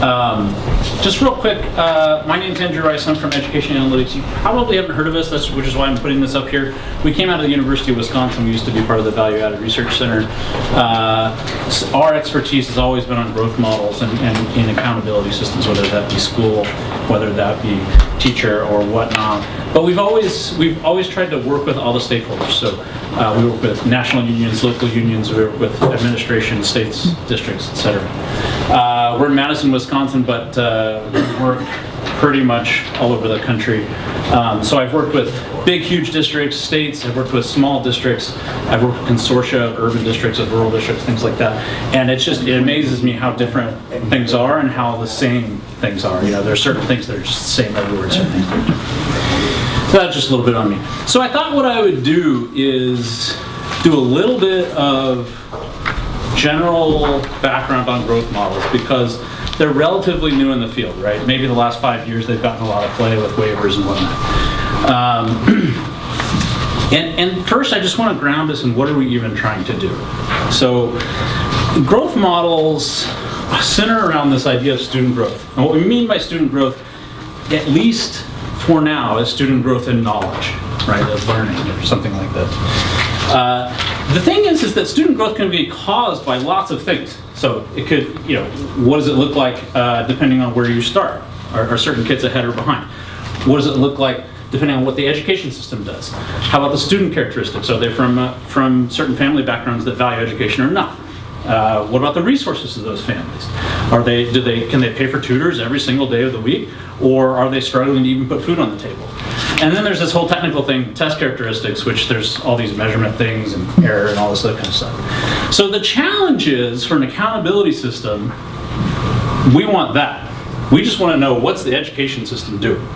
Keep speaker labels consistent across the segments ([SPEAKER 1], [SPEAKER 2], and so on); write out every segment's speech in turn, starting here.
[SPEAKER 1] Just real quick, my name's Andrew Rice. I'm from Education Analytics. You probably haven't heard of us, which is why I'm putting this up here. We came out of the University of Wisconsin. We used to be part of the Value Added Research Center. Our expertise has always been on growth models and in accountability systems, whether that be school, whether that be teacher or whatnot. But we've always tried to work with all the stakeholders. So we work with national unions, local unions, we work with administration, states, districts, etc. We're in Madison, Wisconsin, but we work pretty much all over the country. So I've worked with big, huge districts, states. I've worked with small districts. I've worked with consortia of urban districts, of rural districts, things like that. And it amazes me how different things are and how the same things are. There are certain things that are just the same everywhere, certain things that are different. So that's just a little bit on me. So I thought what I would do is do a little bit of general background on growth models because they're relatively new in the field, right? Maybe the last 5 years they've gotten a lot of play with waivers and whatnot. And first I just want to ground us in what are we even trying to do. So growth models center around this idea of student growth. And what we mean by student growth, at least for now, is student growth in knowledge, right, of learning or something like that. The thing is that student growth can be caused by lots of things. So it could, what does it look like depending on where you start? Are certain kids ahead or behind? What does it look like depending on what the education system does? How about the student characteristics? Are they from certain family backgrounds that value education or not? What about the resources of those families? Can they pay for tutors every single day of the week? Or are they struggling to even put food on the table? And then there's this whole technical thing, test characteristics, which there's all these measurement things and error and all this other kind of stuff. So the challenge is, for an accountability system, we want that. We just want to know, what's the education system doing?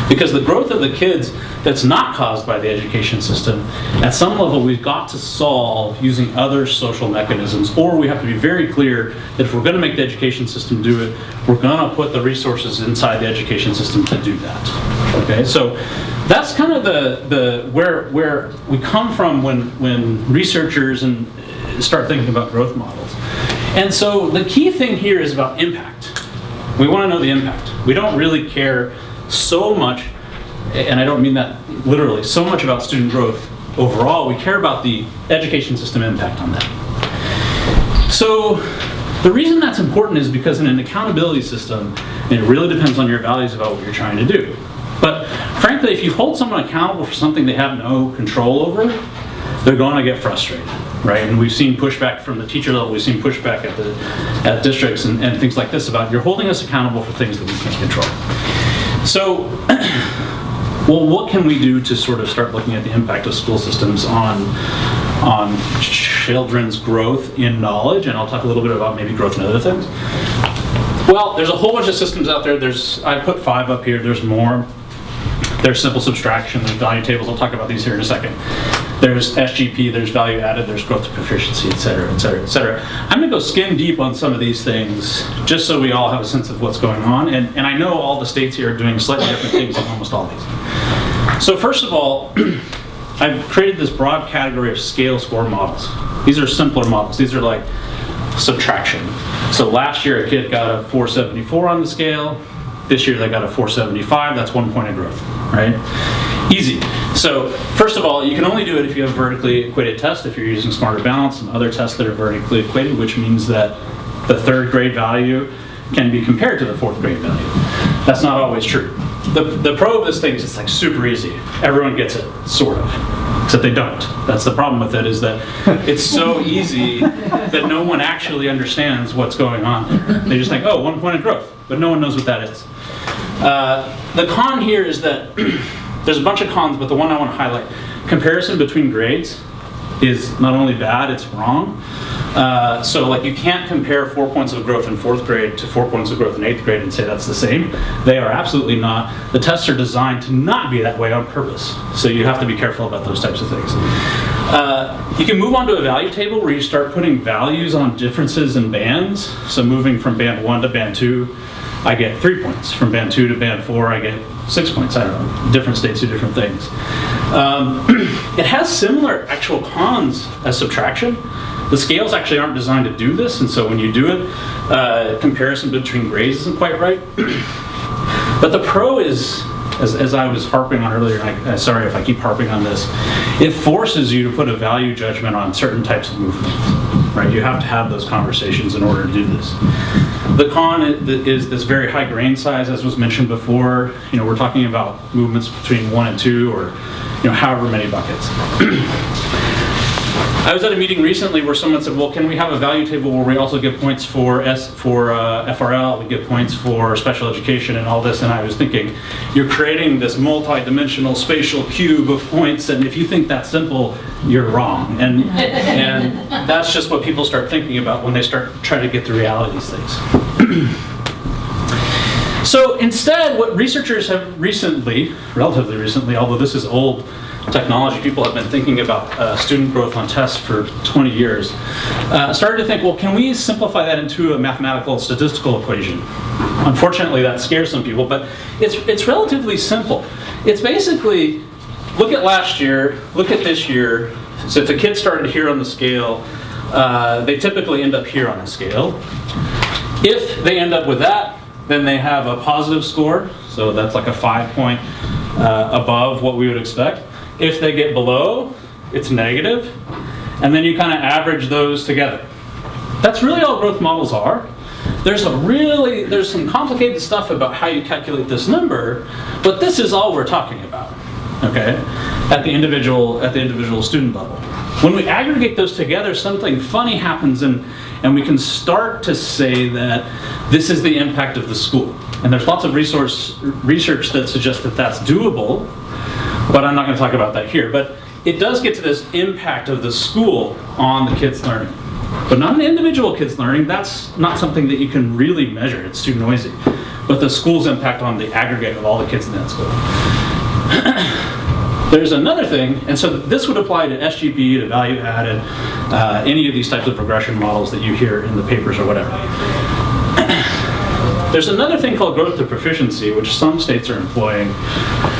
[SPEAKER 1] Because the growth of the kids that's not caused by the education system, at some level we've got to solve using other social mechanisms, or we have to be very clear that if we're going to make the education system do it, we're going to put the resources inside the education system to do that. Okay, so that's kind of the where we come from when researchers start thinking about growth models. And so the key thing here is about impact. We want to know the impact. We don't really care so much, and I don't mean that literally, so much about student growth overall. We care about the education system impact on that. So the reason that's important is because in an accountability system, it really depends on your values about what you're trying to do. But frankly, if you hold someone accountable for something they have no control over, they're going to get frustrated, right? And we've seen pushback from the teacher level, we've seen pushback at districts and things like this about, you're holding us accountable for things that we can't control. So, well, what can we do to sort of start looking at the impact of school systems on children's growth in knowledge? And I'll talk a little bit about maybe growth in other things. Well, there's a whole bunch of systems out there. I put 5 up here, there's more. There's simple subtraction, there's value tables, I'll talk about these here in a second. There's SGP, there's value added, there's growth to proficiency, et cetera, et cetera, et cetera. I'm gonna go skin deep on some of these things, just so we all have a sense of what's going on. And I know all the states here are doing slightly different things in almost all these. So first of all, I've created this broad category of scale score models. These are simpler models. These are like subtraction. So last year a kid got a 474 on the scale. This year they got a 475, that's 1 point of growth, right? Easy. So first of all, you can only do it if you have vertically equated tests, if you're using Smarter Balance and other tests that are vertically equated, which means that the 3rd grade value can be compared to the 4th grade value. That's not always true. The pro of this thing is it's like super easy. Everyone gets it, sort of, except they don't. That's the problem with it, is that it's so easy that no one actually understands what's going on there. They just think, oh, 1 point of growth, but no one knows what that is. The con here is that there's a bunch of cons, but the one I want to highlight, comparison between grades is not only bad, it's wrong. So like you can't compare 4 points of growth in 4th grade to 4 points of growth in 8th grade and say that's the same. They are absolutely not. The tests are designed to not be that way on purpose. So you have to be careful about those types of things. You can move on to a value table where you start putting values on differences in bands. So moving from band 1 to band 2, I get 3 points. From band 2 to band 4, I get 6 points. I don't know. Different states do different things. It has similar actual cons as subtraction. The scales actually aren't designed to do this, and so when you do it, comparison between grades isn't quite right. But the pro is, as I was harping on earlier, and sorry if I keep harping on this, it forces you to put a value judgment on certain types of movement, right? You have to have those conversations in order to do this. The con is this very high grain size, as was mentioned before. We're talking about movements between 1 and 2, or however many buckets. I was at a meeting recently where someone said, well, can we have a value table where we also give points for FRL, we give points for special education and all this? And I was thinking, you're creating this multi-dimensional spatial cube of points, and if you think that's simple, you're wrong. And that's just what people start thinking about when they start trying to get the reality of these things. So instead, what researchers have relatively recently, although this is old technology, people have been thinking about student growth on tests for 20 years, started to think, well, can we simplify that into a mathematical statistical equation? Unfortunately, that scares some people, but it's relatively simple. It's basically, look at last year, look at this year. So if the kids started here on the scale, they typically end up here on the scale. If they end up with that, then they have a positive score, so that's like a 5-point above what we would expect. If they get below, it's negative, and then you kind of average those together. That's really all growth models are. There's some complicated stuff about how you calculate this number, but this is all we're talking about, okay? At the individual student level. When we aggregate those together, something funny happens, and we can start to say that this is the impact of the school. And there's lots of research that suggests that that's doable, but I'm not going to talk about that here. But it does get to this impact of the school on the kids' learning. But not an individual kid's learning. That's not something that you can really measure. It's too noisy. But the school's impact on the aggregate of all the kids in that school. There's another thing, and so this would apply to SGP, to value added, any of these types of regression models that you hear in the papers or whatever. There's another thing called growth to proficiency, which some states are employing,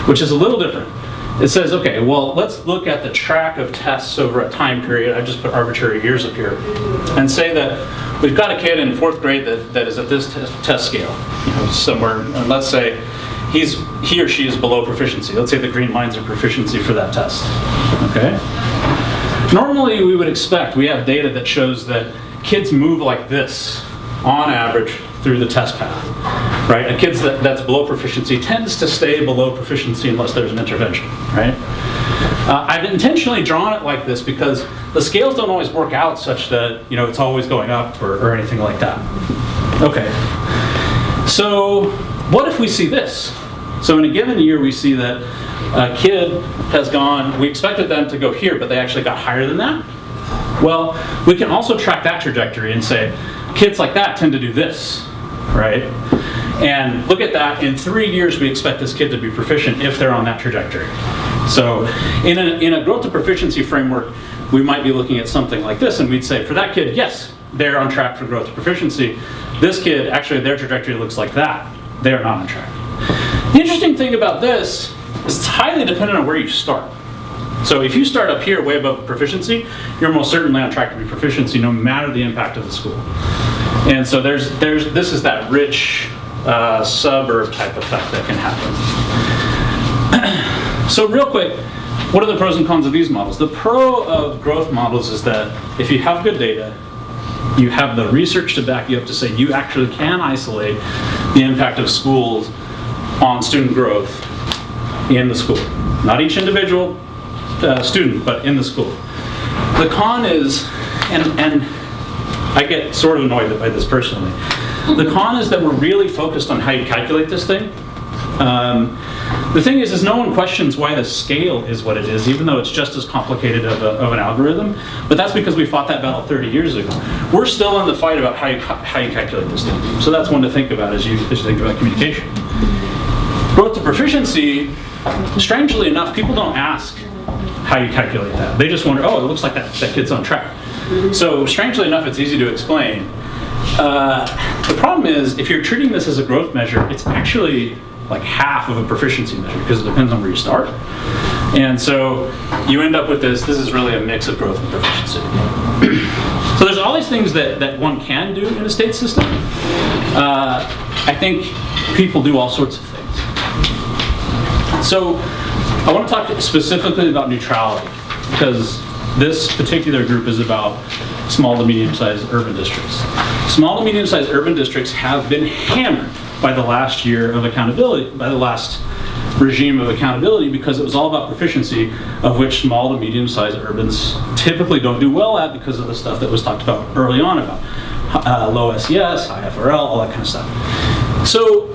[SPEAKER 1] which is a little different. It says, okay, well, let's look at the track of tests over a time period. I just put arbitrary years up here, and say that we've got a kid in 4th grade that is at this test scale, somewhere, and let's say he or she is below proficiency. Let's say the green lines are proficiency for that test, okay? Normally we would expect, we have data that shows that kids move like this on average through the test path, right? A kid that's below proficiency tends to stay below proficiency unless there's an intervention, right? I've intentionally drawn it like this because the scales don't always work out such that it's always going up or anything like that. Okay, so what if we see this? So in a given year we see that a kid has gone, we expected them to go here, but they actually got higher than that. Well, we can also track that trajectory and say, kids like that tend to do this, right? And look at that, in 3 years we expect this kid to be proficient if they're on that trajectory. So in a growth to proficiency framework, we might be looking at something like this, and we'd say, for that kid, yes, they're on track for growth to proficiency. This kid, actually their trajectory looks like that. They're not on track. The interesting thing about this is it's highly dependent on where you start. So if you start up here way above proficiency, you're most certainly on track to be proficiency no matter the impact of the school. And so this is that rich suburb type effect that can happen. So real quick, what are the pros and cons of these models? The pro of growth models is that if you have good data, you have the research to back you up to say you actually can isolate the impact of schools on student growth in the school. Not each individual student, but in the school. The con is, and I get sort of annoyed by this personally, the con is that we're really focused on how you calculate this thing. The thing is no one questions why the scale is what it is, even though it's just as complicated of an algorithm. But that's because we fought that battle 30 years ago. We're still in the fight about how you calculate this thing. So that's one to think about as you think about communication. Growth to proficiency, strangely enough, people don't ask how you calculate that. They just wonder, oh, it looks like that kid's on track. So strangely enough, it's easy to explain. The problem is, if you're treating this as a growth measure, it's actually like half of a proficiency measure because it depends on where you start. And so you end up with this is really a mix of growth and proficiency. So there's all these things that one can do in a state system. I think people do all sorts of things. So I want to talk specifically about neutrality, because this particular group is about small to medium-sized urban districts. Small to medium-sized urban districts have been hammered by the last year of accountability, by the last regime of accountability, because it was all about proficiency, of which small to medium-sized urbans typically don't do well at because of the stuff that was talked about early on about low SES, high FRL, all that kind of stuff. So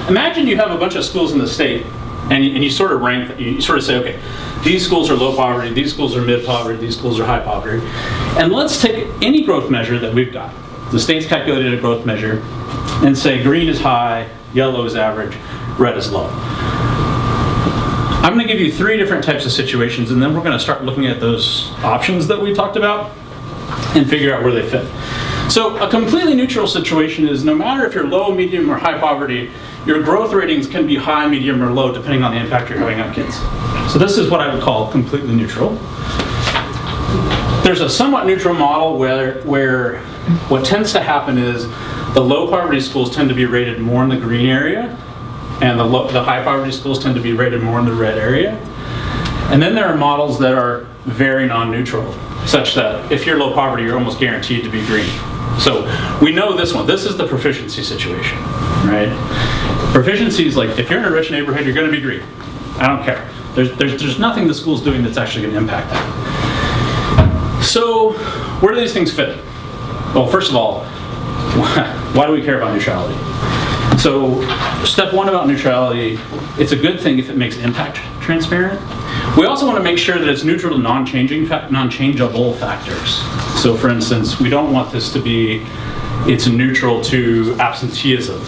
[SPEAKER 1] imagine you have a bunch of schools in the state, and you sort of rank, you sort of say, okay, these schools are low poverty, these schools are mid poverty, these schools are high poverty. And let's take any growth measure that we've got. The state's calculated a growth measure and say green is high, yellow is average, red is low. I'm going to give you 3 different types of situations, and then we're going to start looking at those options that we talked about and figure out where they fit. So a completely neutral situation is no matter if you're low, medium, or high poverty, your growth ratings can be high, medium, or low depending on the impact you're having on kids. So this is what I would call completely neutral. There's a somewhat neutral model where what tends to happen is the low poverty schools tend to be rated more in the green area, and the high poverty schools tend to be rated more in the red area. And then there are models that are very non-neutral, such that if you're low poverty, you're almost guaranteed to be green. So we know this one. This is the proficiency situation, right? Proficiency is like, if you're in a rich neighborhood, you're going to be green. I don't care. There's nothing the school's doing that's actually going to impact that. So where do these things fit? Well, first of all, why do we care about neutrality? So step 1 about neutrality, it's a good thing if it makes impact transparent. We also want to make sure that it's neutral to non-changeable factors. So for instance, we don't want this to be, it's neutral to absenteeism,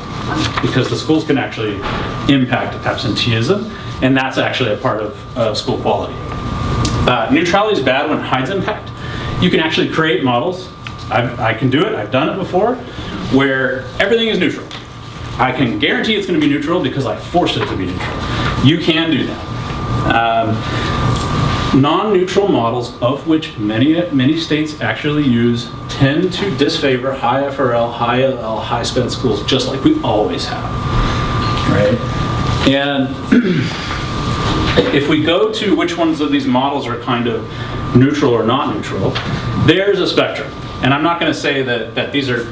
[SPEAKER 1] because the schools can actually impact absenteeism, and that's actually a part of school quality. Neutrality is bad when it hides impact. You can actually create models. I can do it, I've done it before, where everything is neutral. I can guarantee it's going to be neutral because I forced it to be neutral. You can do that. Non-neutral models, of which many states actually use, tend to disfavor high FRL, high LL, high sped schools, just like we always have, right? And if we go to which ones of these models are kind of neutral or not neutral, there's a spectrum. And I'm not going to say that these are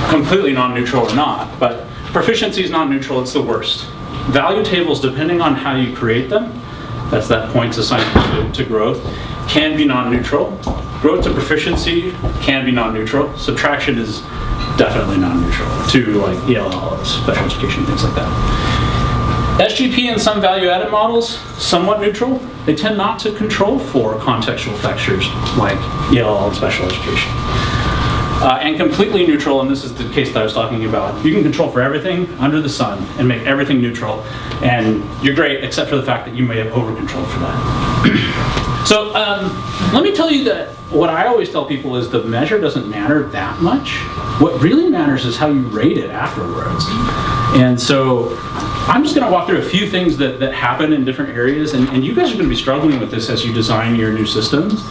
[SPEAKER 1] completely non-neutral or not, but proficiency is non-neutral, it's the worst. Value tables, depending on how you create them, that's that points assigned to growth, can be non-neutral. Growth to proficiency can be non-neutral. Subtraction is definitely non-neutral to like ELL, special education, things like that. SGP and some value-added models, somewhat neutral. They tend not to control for contextual factors like ELL and special education. And completely neutral, and this is the case that I was talking about. You can control for everything under the sun and make everything neutral, and you're great, except for the fact that you may have over-controlled for that. So let me tell you that what I always tell people is the measure doesn't matter that much. What really matters is how you rate it afterwards. And so I'm just going to walk through a few things that happen in different areas, and you guys are going to be struggling with this as you design your new systems.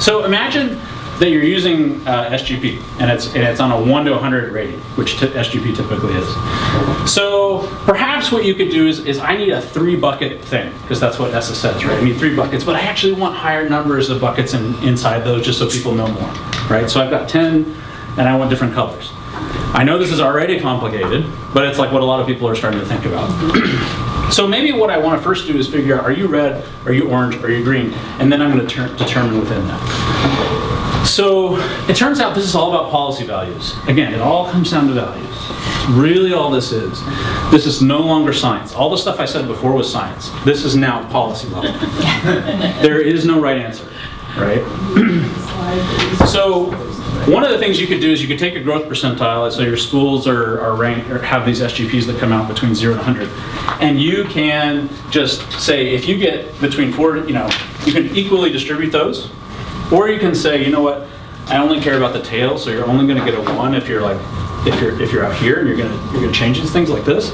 [SPEAKER 1] So imagine that you're using SGP, and it's on a 1 to 100 rating, which SGP typically is. So perhaps what you could do is I need a 3-bucket thing, because that's what ESSA says, right? I need 3 buckets, but I actually want higher numbers of buckets inside those just so people know more, right? So I've got 10, and I want different colors. I know this is already complicated, but it's like what a lot of people are starting to think about. So maybe what I want to first do is figure out, are you red, are you orange, are you green? And then I'm going to determine within that. So it turns out this is all about policy values. Again, it all comes down to values. It's really all this is. This is no longer science. All the stuff I said before was science. This is now policy level. There is no right answer, right? So one of the things you could do is you could take a growth percentile, so your schools are ranked or have these SGPs that come out between 0 and 100, and you can just say if you get between 4, you can equally distribute those, or you can say, you know what, I only care about the tail, so you're only going to get a 1 if you're like if you're out here and you're going to change these things like this.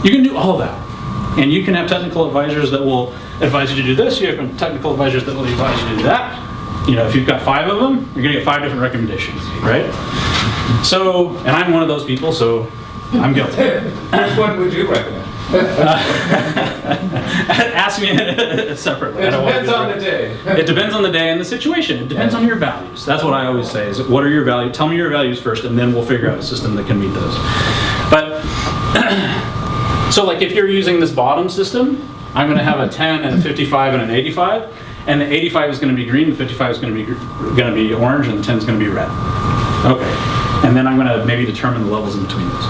[SPEAKER 1] You can do all of that, and you can have technical advisors that will advise you to do this. You have technical advisors that will advise you to do that. if you've got 5 of them, you're going to get 5 different recommendations, right? So, and I'm one of those people, so I'm guilty.
[SPEAKER 2] Which one would you recommend?
[SPEAKER 1] Ask me separately.
[SPEAKER 2] It depends on the day.
[SPEAKER 1] It depends on the day and the situation. It depends on your values. That's what I always say, is what are your values? Tell me your values first, and then we'll figure out a system that can meet those. But, so like if you're using this bottom system, I'm going to have a 10 and a 55 and an 85, and the 85 is going to be green, the 55 is going to be orange, and the 10 is going to be red. Okay, and then I'm going to maybe determine the levels in between those.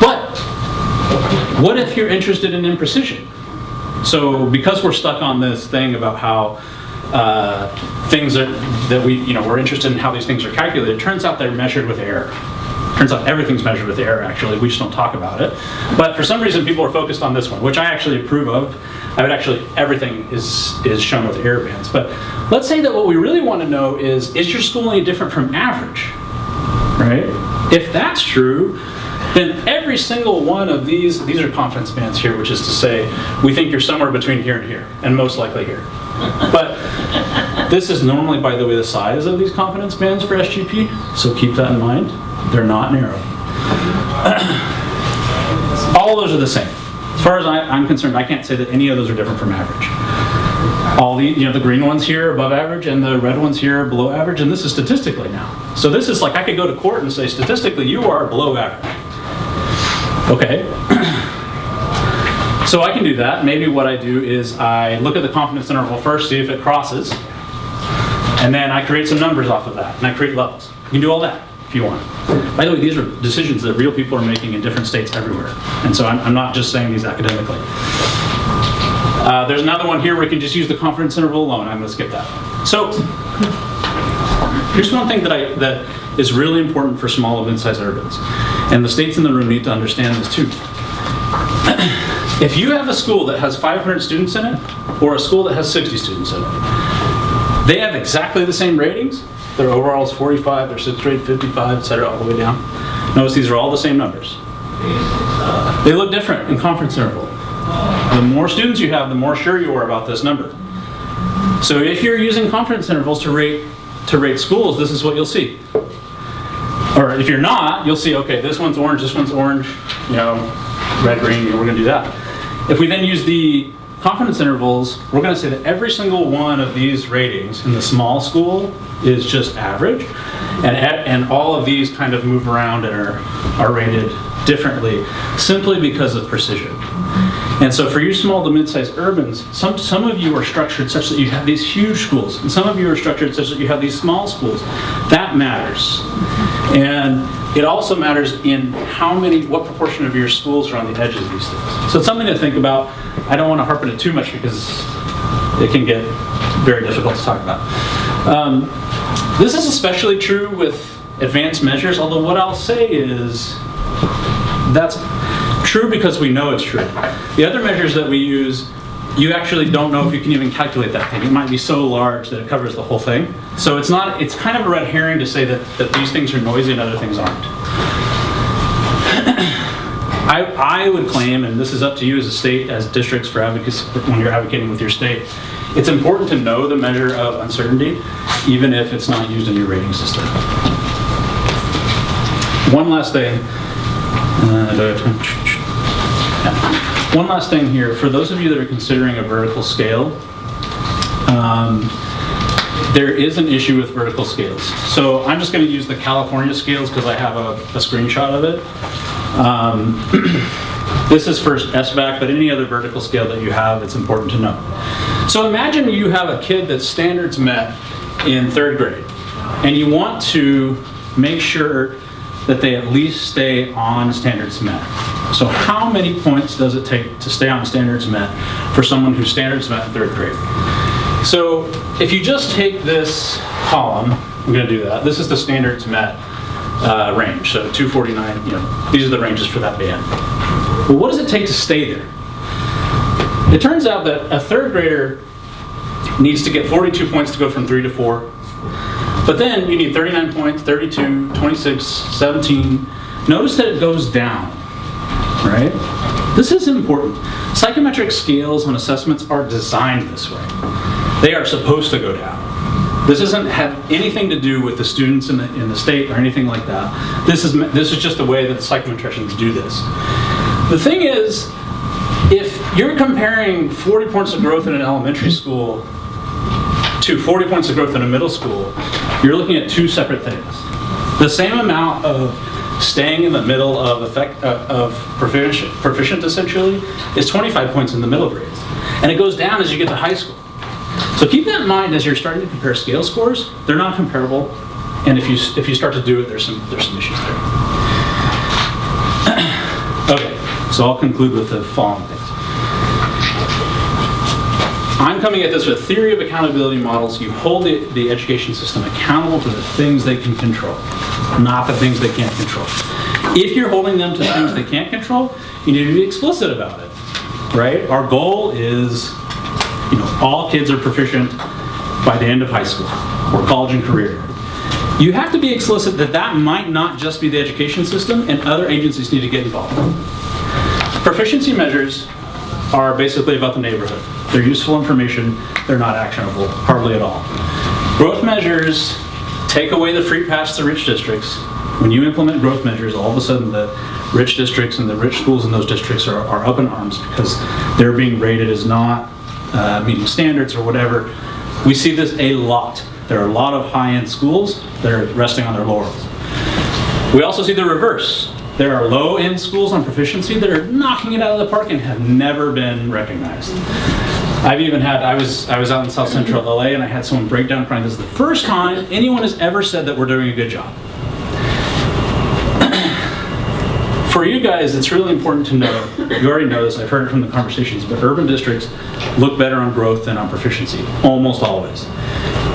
[SPEAKER 1] But what if you're interested in imprecision? So because we're stuck on this thing about how things that we're interested in how these things are calculated, it turns out they're measured with error. Turns out everything's measured with error, actually. We just don't talk about it. But for some reason, people are focused on this one, which I actually approve of. I would actually, everything is shown with error bands. But let's say that what we really want to know is your school any different from average? Right? If that's true, then every single one of these are confidence bands here, which is to say, we think you're somewhere between here and here, and most likely here. But this is normally, by the way, the size of these confidence bands for SGP, so keep that in mind. They're not narrow. All of those are the same. As far as I'm concerned, I can't say that any of those are different from average. All the green ones here are above average, and the red ones here are below average, and this is statistically now. So this is like I could go to court and say, statistically, you are below average. Okay. So I can do that. Maybe what I do is I look at the confidence interval first, see if it crosses, and then I create some numbers off of that, and I create levels. You can do all that if you want. By the way, these are decisions that real people are making in different states everywhere. And so I'm not just saying these academically. There's another one here where we can just use the confidence interval alone. I'm going to skip that. So here's one thing that is really important for small and mid-sized urbans. And the states in the room need to understand this too. If you have a school that has 500 students in it, or a school that has 60 students in it, they have exactly the same ratings. Their overall is 45, their 6th grade 55, etc., all the way down. Notice these are all the same numbers. They look different in confidence interval. The more students you have, the more sure you are about this number. So if you're using confidence intervals to rate schools, this is what you'll see. Or if you're not, you'll see, okay, this one's orange, red, green, we're going to do that. If we then use the confidence intervals, we're going to say that every single one of these ratings in the small school is just average, and all of these kind of move around and are rated differently simply because of precision. And so for you small to mid-sized urbans, some of you are structured such that you have these huge schools, and some of you are structured such that you have these small schools. That matters. And it also matters in what proportion of your schools are on the edges of these things. So it's something to think about. I don't want to harp on it too much because it can get very difficult to talk about. This is especially true with advanced measures, although what I'll say is that's true because we know it's true. The other measures that we use, you actually don't know if you can even calculate that thing. It might be so large that it covers the whole thing. So it's kind of a red herring to say that these things are noisy and other things aren't. I would claim, and this is up to you as a state, as districts for advocacy, when you're advocating with your state, it's important to know the measure of uncertainty, even if it's not used in your rating system. One last thing. One last thing here. For those of you that are considering a vertical scale, there is an issue with vertical scales. So I'm just going to use the California scales because I have a screenshot of it. This is for SBAC, but any other vertical scale that you have, it's important to know. So imagine you have a kid that's standards met in 3rd grade, and you want to make sure that they at least stay on standards met. So how many points does it take to stay on standards met for someone who's standards met in 3rd grade? So if you just take this column, I'm going to do that. This is the standards met range, so 249, these are the ranges for that band. Well, what does it take to stay there? It turns out that a 3rd grader needs to get 42 points to go from 3 to 4. But then you need 39 points, 32, 26, 17. Notice that it goes down, right? This is important. Psychometric scales on assessments are designed this way. They are supposed to go down. This doesn't have anything to do with the students in the state or anything like that. This is just the way that the psychometricians do this. The thing is, if you're comparing 40 points of growth in an elementary school to 40 points of growth in a middle school, you're looking at two separate things. The same amount of staying in the middle of proficient essentially is 25 points in the middle grades. And it goes down as you get to high school. So keep that in mind as you're starting to compare scale scores. They're not comparable. And if you start to do it, there's some issues there. Okay, so I'll conclude with the following things. I'm coming at this with a theory of accountability models. You hold the education system accountable for the things they can control, not the things they can't control. If you're holding them to things they can't control, you need to be explicit about it, right? Our goal is, all kids are proficient by the end of high school or college and career. You have to be explicit that might not just be the education system, and other agencies need to get involved. Proficiency measures are basically about the neighborhood. They're useful information, they're not actionable, hardly at all. Growth measures take away the free pass to rich districts. When you implement growth measures, all of a sudden the rich districts and the rich schools in those districts are up in arms because they're being rated as not meeting standards or whatever. We see this a lot. There are a lot of high-end schools that are resting on their laurels. We also see the reverse. There are low-end schools on proficiency that are knocking it out of the park and have never been recognized. I've even had, I was out in South Central LA and I had someone break down crying, this is the first time anyone has ever said that we're doing a good job. For you guys, it's really important to know, you already know this, I've heard it from the conversations, but urban districts look better on growth than on proficiency, almost always.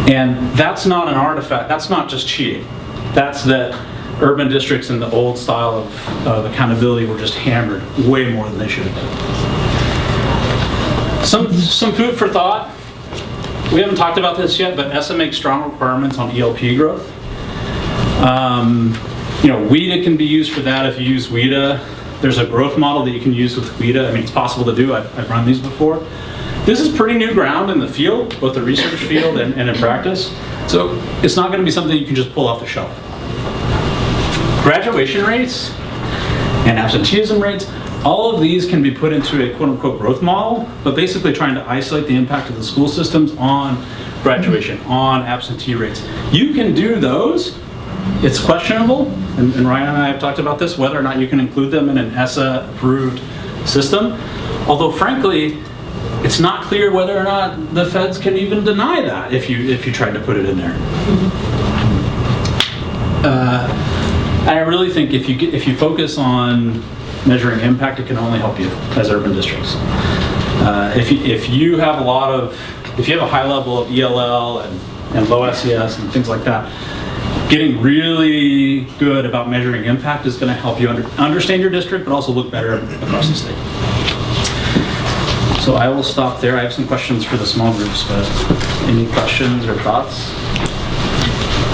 [SPEAKER 1] And that's not an artifact, that's not just cheating. That's that urban districts in the old style of accountability were just hammered way more than they should have been. Some food for thought. We haven't talked about this yet, but ESSA makes strong requirements on ELP growth. WIDA can be used for that if you use WIDA. There's a growth model that you can use with WIDA. I mean, it's possible to do. I've run these before. This is pretty new ground in the field, both the research field and in practice. So it's not going to be something you can just pull off the shelf. Graduation rates and absenteeism rates, all of these can be put into a quote-unquote growth model, but basically trying to isolate the impact of the school systems on graduation, on absentee rates. You can do those. It's questionable, and Ryan and I have talked about this, whether or not you can include them in an ESSA-approved system. Although, frankly, it's not clear whether or not the feds can even deny that if you tried to put it in there. I really think if you focus on measuring impact, it can only help you as urban districts. If you have a high level of ELL and low SES and things like that, getting really good about measuring impact is going to help you understand your district, but also look better across the state. So I will stop there. I have some questions for the small groups, but any questions or thoughts?